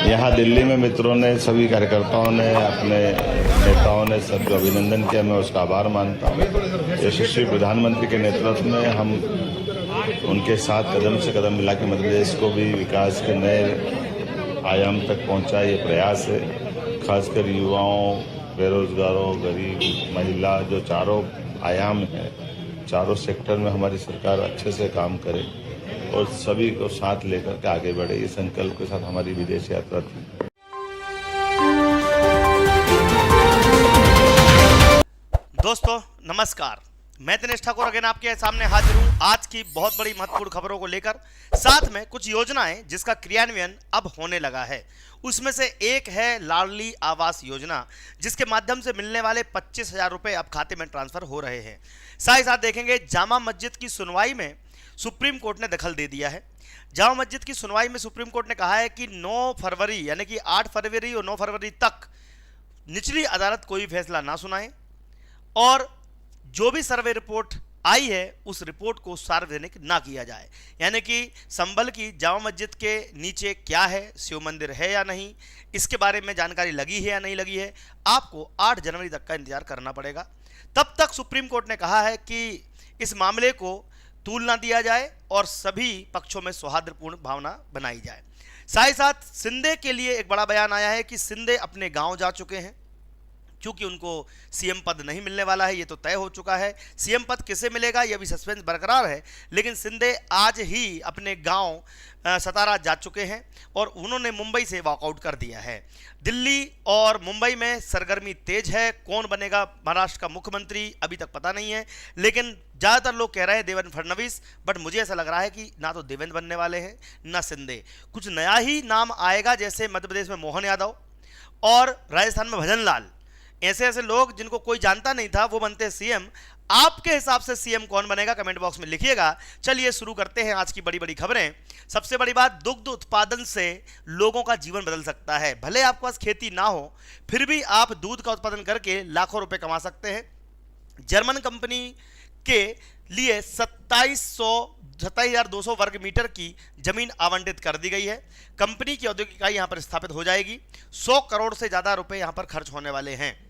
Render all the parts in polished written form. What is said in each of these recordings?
यहाँ दिल्ली में मित्रों ने, सभी कार्यकर्ताओं ने, अपने नेताओं ने सबको अभिनंदन किया। मैं उसका आभार मानता हूँ। यशस्वी प्रधानमंत्री के नेतृत्व में हम उनके साथ कदम से कदम मिला के मध्य प्रदेश को भी विकास के नए आयाम तक पहुँचा, ये प्रयास है। खासकर युवाओं, बेरोजगारों, गरीब, महिला, जो चारों आयाम हैं, चारों सेक्टर में हमारी सरकार अच्छे से काम करे और सभी को साथ लेकर के आगे बढ़े, ये संकल्प के साथ हमारी विदेश यात्रा थी। दोस्तों नमस्कार, मैं दिनेश ठाकुर अगेन आपके सामने हाजिर हूँ आज की बहुत बड़ी महत्वपूर्ण खबरों को लेकर, साथ में कुछ योजनाएं जिसका क्रियान्वयन अब होने लगा है। उसमें से एक है लाडली आवास योजना, जिसके माध्यम से मिलने वाले 25,000 रुपए अब खाते में ट्रांसफर हो रहे हैं। साथ ही साथ देखेंगे जामा मस्जिद की सुनवाई में सुप्रीम कोर्ट ने दखल दे दिया है। जामा मस्जिद की सुनवाई में सुप्रीम कोर्ट ने कहा है कि 9 फरवरी यानी कि 8 फरवरी और 9 फरवरी तक निचली अदालत कोई फैसला ना सुनाए और जो भी सर्वे रिपोर्ट आई है उस रिपोर्ट को सार्वजनिक ना किया जाए। यानी कि संभल की जामा मस्जिद के नीचे क्या है, शिव मंदिर है या नहीं, इसके बारे में जानकारी लगी है या नहीं लगी है, आपको 8 जनवरी तक का इंतजार करना पड़ेगा। तब तक सुप्रीम कोर्ट ने कहा है कि इस मामले को तूल ना दिया जाए और सभी पक्षों में सौहार्दपूर्ण भावना बनाई जाए। साथ ही साथ सिंधे के लिए एक बड़ा बयान आया है कि सिंधे अपने गांव जा चुके हैं, क्योंकि उनको सीएम पद नहीं मिलने वाला है, ये तो तय हो चुका है। सीएम पद किसे मिलेगा यह भी सस्पेंस बरकरार है, लेकिन सिंधे आज ही अपने गांव सतारा जा चुके हैं और उन्होंने मुंबई से वॉकआउट कर दिया है। दिल्ली और मुंबई में सरगर्मी तेज है। कौन बनेगा महाराष्ट्र का मुख्यमंत्री अभी तक पता नहीं है, लेकिन ज़्यादातर लोग कह रहे हैं देवेंद्र फडणवीस, बट मुझे ऐसा लग रहा है कि ना तो देवेंद्र बनने वाले हैं ना शिंदे। कुछ नया ही नाम आएगा, जैसे मध्य प्रदेश में मोहन यादव और राजस्थान में भजन लाल। ऐसे ऐसे लोग जिनको कोई जानता नहीं था वो बनते हैं सीएम। आपके हिसाब से सीएम कौन बनेगा, कमेंट बॉक्स में लिखिएगा। चलिए शुरू करते हैं आज की बड़ी बड़ी खबरें। सबसे बड़ी बात, दुग्ध उत्पादन से लोगों का जीवन बदल सकता है। भले आपके पास खेती ना हो, फिर भी आप दूध का उत्पादन करके लाखों रुपए कमा सकते हैं। जर्मन कंपनी के लिए 27,200 वर्ग मीटर की जमीन आवंटित कर दी गई है। कंपनी की औद्योगिक इकाई यहां पर स्थापित हो जाएगी। 100 करोड़ से ज्यादा रुपए यहां पर खर्च होने वाले हैं।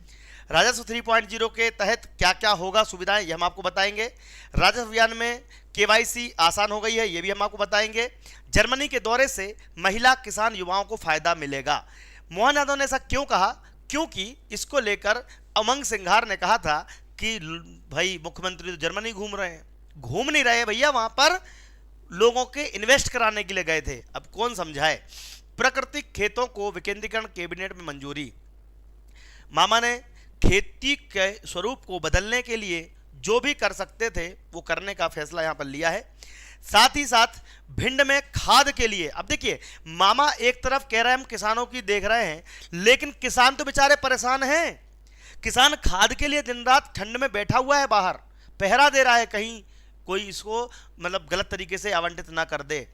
राजस्व 3.0 के तहत क्या क्या होगा सुविधाएं, ये हम आपको बताएंगे। राजस्व अभियान में केवाईसी आसान हो गई है, ये भी हम आपको बताएंगे। जर्मनी के दौरे से महिला किसान युवाओं को फायदा मिलेगा। मोहन यादव ने ऐसा क्यों कहा, क्योंकि इसको लेकर उमंग सिंघार ने कहा था कि भाई मुख्यमंत्री तो जर्मनी घूम रहे हैं। घूम नहीं रहे भैया, वहां पर लोगों के इन्वेस्ट कराने के लिए गए थे। अब कौन समझाए। प्राकृतिक खेतों को विकेंद्रीकरण कैबिनेट में मंजूरी। मामा ने खेती के स्वरूप को बदलने के लिए जो भी कर सकते थे वो करने का फैसला यहां पर लिया है। साथ ही साथ भिंड में खाद के लिए, अब देखिए मामा एक तरफ कह रहे हैं हम किसानों की देख रहे हैं, लेकिन किसान तो बेचारे परेशान हैं। किसान खाद के लिए दिन रात ठंड में बैठा हुआ है, बाहर पहरा दे रहा है, कहीं कोई इसको मतलब गलत तरीके से आवंटित ना कर दे।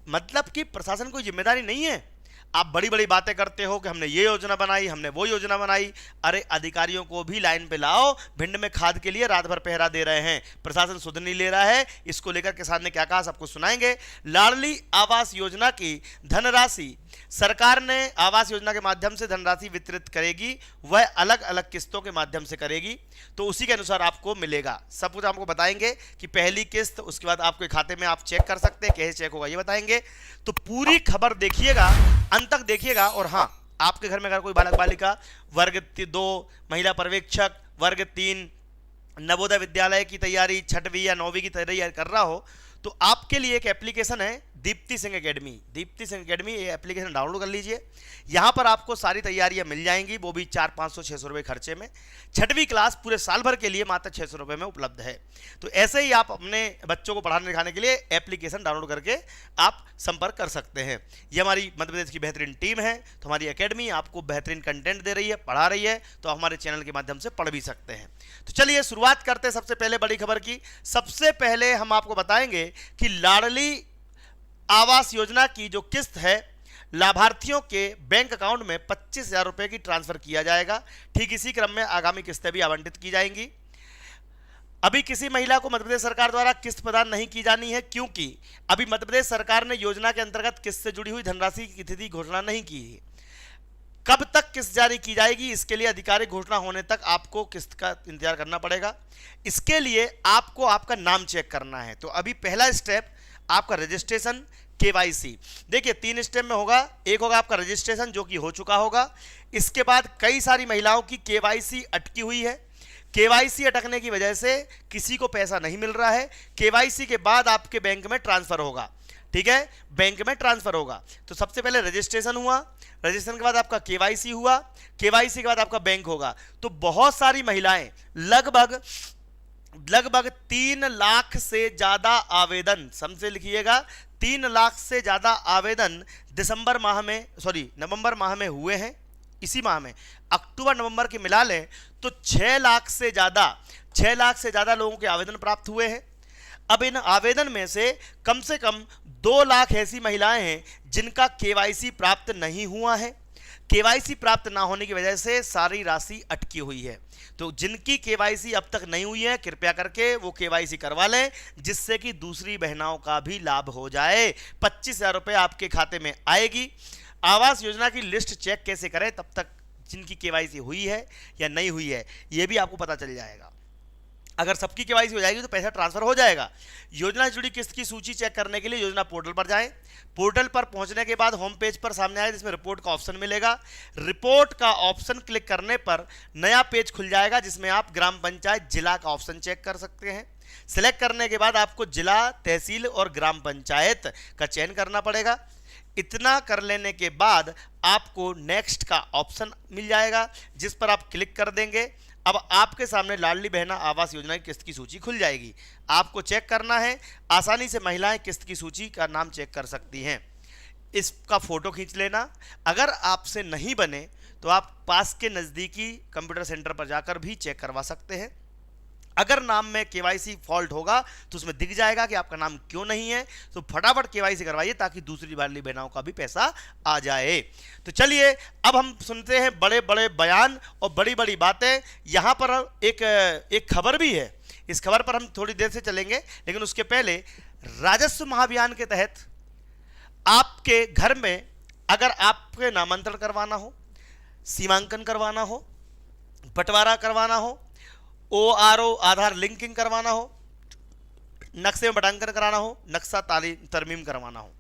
मतलब कि प्रशासन को जिम्मेदारी नहीं है। आप बड़ी बड़ी बातें करते हो कि हमने ये योजना बनाई, हमने वो योजना बनाई। अरे अधिकारियों को भी लाइन पे लाओ। भिंड में खाद के लिए रात भर पहरा दे रहे हैं, प्रशासन सुध नहीं ले रहा है। इसको लेकर किसान ने क्या कहा सबको सुनाएंगे। लाडली आवास योजना की धनराशि सरकार ने आवास योजना के माध्यम से धनराशि वितरित करेगी, वह अलग अलग किस्तों के माध्यम से करेगी, तो उसी के अनुसार आपको मिलेगा। सब कुछ आपको बताएंगे कि पहली किस्त, उसके बाद आपके खाते में आप चेक कर सकते हैं, कैसे चेक होगा ये बताएंगे। तो पूरी खबर देखिएगा, अंत तक देखिएगा। और हाँ, आपके घर में अगर कोई बालक बालिका वर्ग 2, महिला पर्यवेक्षक वर्ग 3 नवोदय विद्यालय की तैयारी 6वीं या 9वीं की तैयारी कर रहा हो, तो आपके लिए एक एप्लीकेशन है दीप्ति सिंह एकेडमी। दीप्ति सिंह एकेडमी ये एप्लीकेशन डाउनलोड कर लीजिए। यहाँ पर आपको सारी तैयारियाँ मिल जाएंगी, वो भी 400-500-600 रुपये खर्चे में। 6वीं क्लास पूरे साल भर के लिए मात्र 600 रुपये में उपलब्ध है। तो ऐसे ही आप अपने बच्चों को पढ़ाने लिखाने के लिए एप्लीकेशन डाउनलोड करके आप संपर्क कर सकते हैं। ये हमारी मध्य प्रदेश की बेहतरीन टीम है, तो हमारी एकेडमी आपको बेहतरीन कंटेंट दे रही है, पढ़ा रही है, तो हमारे चैनल के माध्यम से पढ़ भी सकते हैं। तो चलिए शुरुआत करते हैं सबसे पहले बड़ी खबर की। सबसे पहले हम आपको बताएंगे कि लाडली आवास योजना की जो किस्त है, लाभार्थियों के बैंक अकाउंट में 25,000 रुपये की ट्रांसफर किया जाएगा। ठीक इसी क्रम में आगामी किस्तें भी आवंटित की जाएंगी। अभी किसी महिला को मध्य प्रदेश सरकार द्वारा किस्त प्रदान नहीं की जानी है, क्योंकि अभी मध्य प्रदेश सरकार ने योजना के अंतर्गत किस्त से जुड़ी हुई धनराशि की तिथि घोषणा नहीं की है। कब तक किस्त जारी की जाएगी, इसके लिए आधिकारिक घोषणा होने तक आपको किस्त का इंतजार करना पड़ेगा। इसके लिए आपको आपका नाम चेक करना है। तो अभी पहला स्टेप आपका रजिस्ट्रेशन, केवाईसी। देखिए 3 स्टेप में होगा। एक होगा आपका रजिस्ट्रेशन, जो कि हो चुका होगा। इसके बाद कई सारी महिलाओं की केवाईसी अटकी हुई है। केवाईसी अटकने की वजह से किसी को पैसा नहीं मिल रहा है। केवाईसी के बाद आपके बैंक में ट्रांसफर होगा, ठीक है, बैंक में ट्रांसफर होगा। तो सबसे पहले रजिस्ट्रेशन हुआ, रजिस्ट्रेशन के बाद आपका केवाईसी हुआ, केवाईसी के बाद आपका बैंक होगा। तो बहुत सारी महिलाएं, लगभग 3 लाख से ज्यादा आवेदन, समझे लिखिएगा, 3 लाख से ज्यादा आवेदन नवंबर माह में हुए हैं। इसी माह में अक्टूबर नवंबर के मिला लें तो 6 लाख से ज्यादा लोगों के आवेदन प्राप्त हुए हैं। अब इन आवेदन में से कम 2 लाख ऐसी महिलाएं हैं जिनका केवाईसी प्राप्त नहीं हुआ है। केवाईसी प्राप्त ना होने की वजह से सारी राशि अटकी हुई है। तो जिनकी केवाईसी अब तक नहीं हुई है, कृपया करके वो केवाईसी करवा लें, जिससे कि दूसरी बहनों का भी लाभ हो जाए। 25,000 रुपये आपके खाते में आएगी। आवास योजना की लिस्ट चेक कैसे करें, तब तक जिनकी केवाईसी हुई है या नहीं हुई है ये भी आपको पता चल जाएगा। अगर सबकी केवाईसी हो जाएगी तो पैसा ट्रांसफर हो जाएगा। योजना से जुड़ी किस्त की सूची चेक करने के लिए योजना पोर्टल पर जाएं। पोर्टल पर पहुंचने के बाद होम पेज पर सामने आए जिसमें रिपोर्ट का ऑप्शन मिलेगा। रिपोर्ट का ऑप्शन क्लिक करने पर नया पेज खुल जाएगा, जिसमें आप ग्राम पंचायत जिला का ऑप्शन चेक कर सकते हैं। सिलेक्ट करने के बाद आपको जिला, तहसील और ग्राम पंचायत का चयन करना पड़ेगा। इतना कर लेने के बाद आपको नेक्स्ट का ऑप्शन मिल जाएगा, जिस पर आप क्लिक कर देंगे। अब आपके सामने लाडली बहना आवास योजना की किस्त की सूची खुल जाएगी। आपको चेक करना है। आसानी से महिलाएं किस्त की सूची का नाम चेक कर सकती हैं। इसका फोटो खींच लेना। अगर आपसे नहीं बने तो आप पास के नज़दीकी कंप्यूटर सेंटर पर जाकर भी चेक करवा सकते हैं। अगर नाम में केवाईसी फॉल्ट होगा तो उसमें दिख जाएगा कि आपका नाम क्यों नहीं है। तो फटाफट केवाईसी करवाइए ताकि दूसरी लाडली बहनों का भी पैसा आ जाए। तो चलिए अब हम सुनते हैं बड़े बड़े बयान और बड़ी बड़ी बातें। यहाँ पर एक खबर भी है, इस खबर पर हम थोड़ी देर से चलेंगे, लेकिन उसके पहले राजस्व महाअभियान के तहत आपके घर में अगर आपके नामांतरण करवाना हो, सीमांकन करवाना हो, बंटवारा करवाना हो, ORO आधार लिंकिंग करवाना हो, नक्शे में बटांकन कराना हो, नक्शा तरमीम करवाना हो,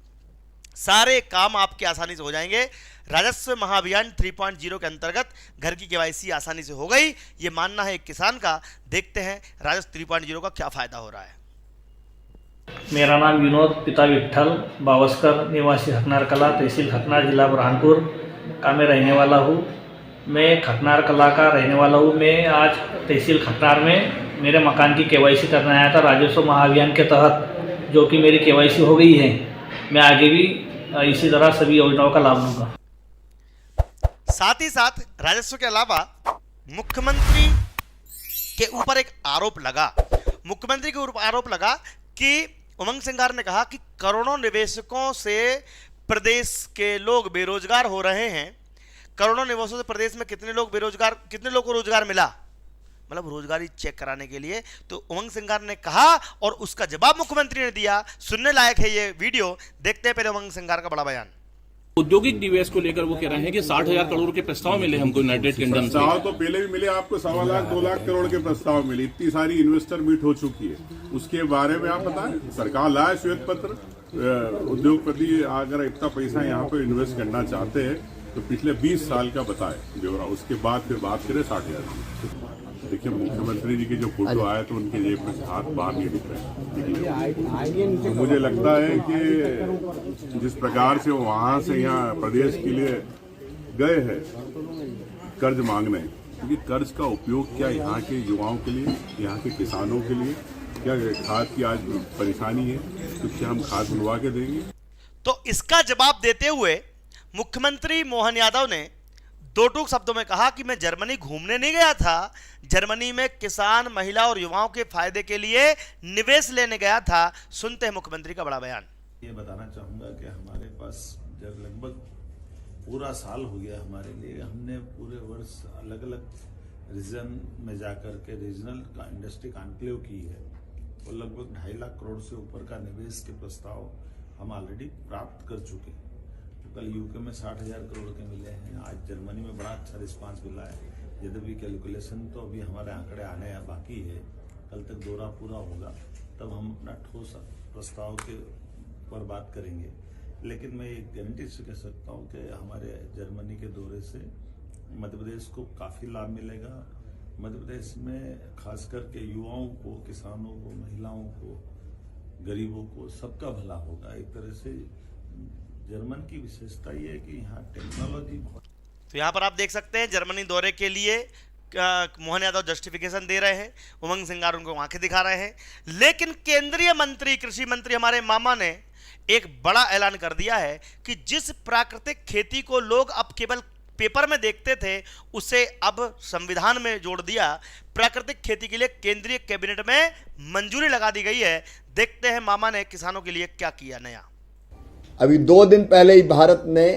सारे काम आपके आसानी से हो जाएंगे। राजस्व महाअभियान 3.0 के अंतर्गत घर की केवाईसी आसानी से हो गई, ये मानना है एक किसान का। देखते हैं राजस्व 3.0 का क्या फायदा हो रहा है। मेरा नाम विनोद पिता विट्ठल बावस्कर, निवासी खकनार कला, तहसील खकनार, जिला बुरहानपुर का मैं रहने वाला हूँ। मैं खकनार कला का रहने वाला हूँ। मैं आज तहसील खकनार में मेरे मकान की केवाईसी करने आया था राजस्व महाअभियान के तहत, जो कि मेरी केवाईसी हो गई है। मैं आगे भी इसी तरह सभी योजनाओं का लाभ लूँगा। साथ ही साथ राजस्व के अलावा मुख्यमंत्री के ऊपर एक आरोप लगा। मुख्यमंत्री के ऊपर आरोप लगा कि उमंग सिंगार ने कहा कि करोड़ों निवेशकों से प्रदेश के लोग बेरोजगार हो रहे हैं। करोड़ों निवेशकों से प्रदेश में कितने लोग को रोजगार मिला, मतलब रोजगारी चेक कराने के लिए। तो उमंग सिंगार ने कहा और उसका जवाब मुख्यमंत्री ने दिया। सुनने लायक है ये वीडियो, देखते हैं पहले उमंग सिंगार का बड़ा बयान। औद्योगिक निवेश को लेकर वो कह रहे हैं कि 60,000 करोड़ के प्रस्ताव मिले हमको यूनाइटेड किंगडम से। प्रस्ताव तो पहले भी मिले, आपको 1.25 लाख 2 लाख करोड़ के प्रस्ताव मिले। इतनी सारी इन्वेस्टर मीट हो चुकी है, उसके बारे में आप बताएं। सरकार लाए श्वेत पत्र, उद्योगपति अगर इतना पैसा यहाँ पे इन्वेस्ट करना चाहते हैं तो पिछले 20 साल का बताए ब्यौरा, उसके बाद फिर बात करें 60,000। देखिए मुख्यमंत्री जी की जो फोटो आया तो उनके जेब में हाथ बाहर नहीं दिख रहे। तो मुझे लगता है कि जिस प्रकार से वो वहां से यहाँ प्रदेश के लिए गए हैं कर्ज मांगने, क्योंकि कर्ज का उपयोग क्या यहाँ के युवाओं के लिए, यहाँ के किसानों के लिए, क्या खाद की आज परेशानी है तो क्या हम खाद बुलवा के देंगे। तो इसका जवाब देते हुए मुख्यमंत्री मोहन यादव ने दो टूक शब्दों में कहा कि मैं जर्मनी घूमने नहीं गया था, जर्मनी में किसान, महिला और युवाओं के फायदे के लिए निवेश लेने गया था। सुनते हैं मुख्यमंत्री का बड़ा बयान। ये बताना चाहूँगा कि हमारे पास जब लगभग पूरा साल हो गया हमारे लिए, हमने पूरे वर्ष अलग अलग रीजन में जाकर के रीजनल इंडस्ट्री कॉन्क्लेव की है, वो लगभग 2.5 लाख करोड़ से ऊपर का निवेश के प्रस्ताव हम ऑलरेडी प्राप्त कर चुके हैं। तो कल यूके में 60,000 करोड़ के मिले हैं, आज जर्मनी में बड़ा अच्छा रिस्पांस मिला है। यद्यपि कैलकुलेशन तो अभी हमारे आंकड़े आने बाकी है, कल तक दौरा पूरा होगा तब हम अपना ठोस प्रस्ताव के पर बात करेंगे। लेकिन मैं एक गारंटी से कह सकता हूँ कि हमारे जर्मनी के दौरे से मध्य प्रदेश को काफ़ी लाभ मिलेगा। मध्य प्रदेश में खास करके युवाओं को, किसानों को, महिलाओं को, गरीबों को, सबका भला होगा। एक तरह से जर्मन की विशेषता ये है कि यहाँ टेक्नोलॉजी बहुत। तो यहाँ पर आप देख सकते हैं जर्मनी दौरे के लिए मोहन यादव जस्टिफिकेशन दे रहे हैं, उमंग सिंगार उनको आंखें दिखा रहे हैं। लेकिन केंद्रीय मंत्री, कृषि मंत्री हमारे मामा ने एक बड़ा ऐलान कर दिया है कि जिस प्राकृतिक खेती को लोग अब केवल पेपर में देखते थे, उसे अब संविधान में जोड़ दिया। प्राकृतिक खेती के लिए केंद्रीय कैबिनेट में मंजूरी लगा दी गई है। देखते हैं मामा ने किसानों के लिए क्या किया नया। अभी 2 दिन पहले ही भारत ने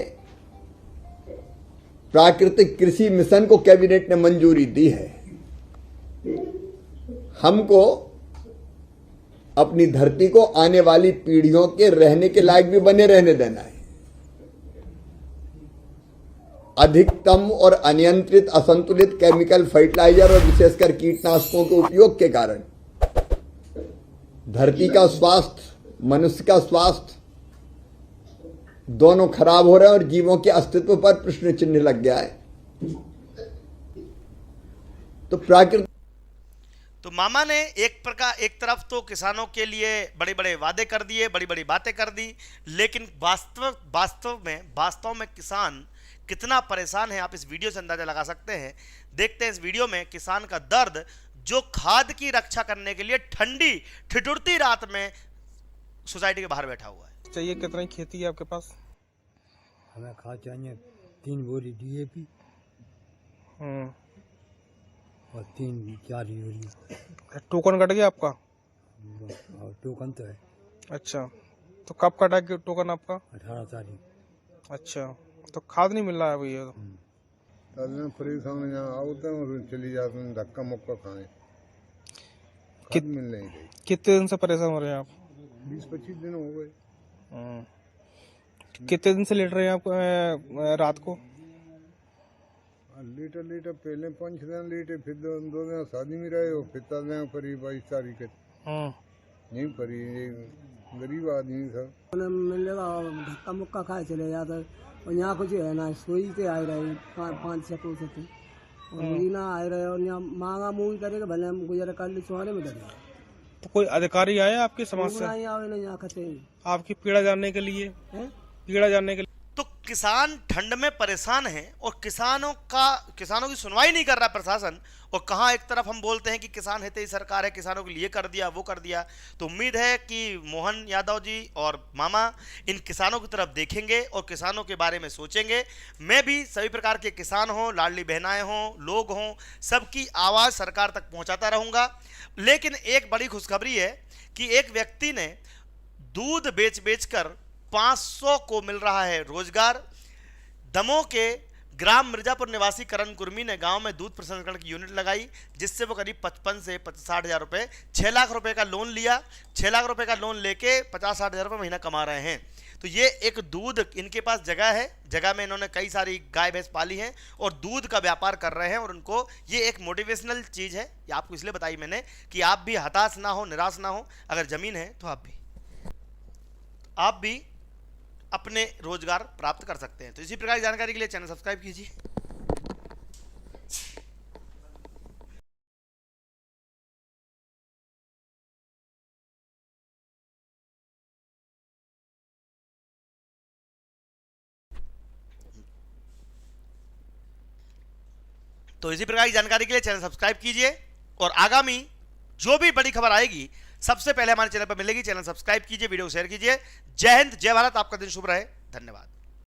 प्राकृतिक कृषि मिशन को कैबिनेट ने मंजूरी दी है। हमको अपनी धरती को आने वाली पीढ़ियों के रहने के लायक भी बने रहने देना है। अधिकतम और अनियंत्रित असंतुलित केमिकल फर्टिलाइजर और विशेषकर कीटनाशकों के उपयोग के कारण धरती का स्वास्थ्य, मनुष्य का स्वास्थ्य दोनों खराब हो रहे हैं और जीवों के अस्तित्व पर प्रश्न चिन्ह लग गया है। तो मामा ने एक तरफ तो किसानों के लिए बड़े बड़े वादे कर दिए, बड़ी बड़ी बातें कर दी, लेकिन वास्तव में किसान कितना परेशान है आप इस वीडियो से अंदाजा लगा सकते हैं। देखते हैं इस वीडियो में किसान का दर्द, जो खाद की रक्षा करने के लिए ठंडी ठिठुरती रात में सोसाइटी के बाहर बैठा हुआ है। चाहिए कितनी खेती है आपके पास? हमें खाद चाहिए 3 बोरी DAP और 3-4 यूरिया। टोकन कट गया आपका? टोकन तो है। अच्छा, तो कब कटा टोकन आपका? 18 तारीख। अच्छा, तो खाद नहीं मिल रहा है भैया? परेशान चली जाते हैं, धक्का मुक्का खाए, खाद मिल नहीं रही। कितने दिन से परेशान हो रहे हैं आप? 20-25 दिन हो गए। कितने दिन से लेट रहे हैं आप रात को? लीटर पहले 5 दिन लेटे, फिर 2 दिन शादी में रहे, फिर 22 तारीख नहीं पड़ी। गरीब आदमी था, मिलेगा धक्का मुक्का खाए चले जाते। और यहाँ कुछ है ना, सोई से आए रहे 5-6 कोस थे और ना आए रहे, और यहाँ मांगा मुँह करेगा भले हम गुजर कर ले चुहाने में डरे। तो कोई अधिकारी आया आपकी समस्या, आपकी पीड़ा जानने के लिए? तो किसान ठंड में परेशान हैं और किसानों की सुनवाई नहीं कर रहा प्रशासन। और कहाँ एक तरफ हम बोलते हैं कि किसान हितैषी सरकार है, किसानों के लिए कर दिया, वो कर दिया। तो उम्मीद है कि मोहन यादव जी और मामा इन किसानों की तरफ देखेंगे और किसानों के बारे में सोचेंगे। मैं भी सभी प्रकार के किसान हों, लाडली बहनाएं हों, लोग हों, सबकी आवाज़ सरकार तक पहुंचाता रहूंगा। लेकिन एक बड़ी खुशखबरी है कि एक व्यक्ति ने दूध बेच कर 500 को मिल रहा है रोजगार। दमोह के ग्राम मिर्जापुर निवासी करण कुर्मी ने गांव में दूध प्रसंस्करण की यूनिट लगाई, जिससे वो करीब 55 से 60 हज़ार रुपये, 6 लाख रुपए का लोन लिया। 6 लाख रुपए का लोन लेके 50-60 हज़ार रुपये महीना कमा रहे हैं। तो ये एक दूध, इनके पास जगह है, जगह में इन्होंने कई सारी गाय भैंस पाली हैं और दूध का व्यापार कर रहे हैं। और उनको ये एक मोटिवेशनल चीज़ है, ये आपको इसलिए बताई मैंने कि आप भी हताश ना हो, निराश ना हो। अगर ज़मीन है तो आप भी अपने रोजगार प्राप्त कर सकते हैं। तो इसी प्रकार की जानकारी के लिए चैनल सब्सक्राइब कीजिए। और आगामी जो भी बड़ी खबर आएगी सबसे पहले हमारे चैनल पर मिलेगी। चैनल सब्सक्राइब कीजिए, वीडियो शेयर कीजिए। जय हिंद, जय भारत। आपका दिन शुभ रहे। धन्यवाद।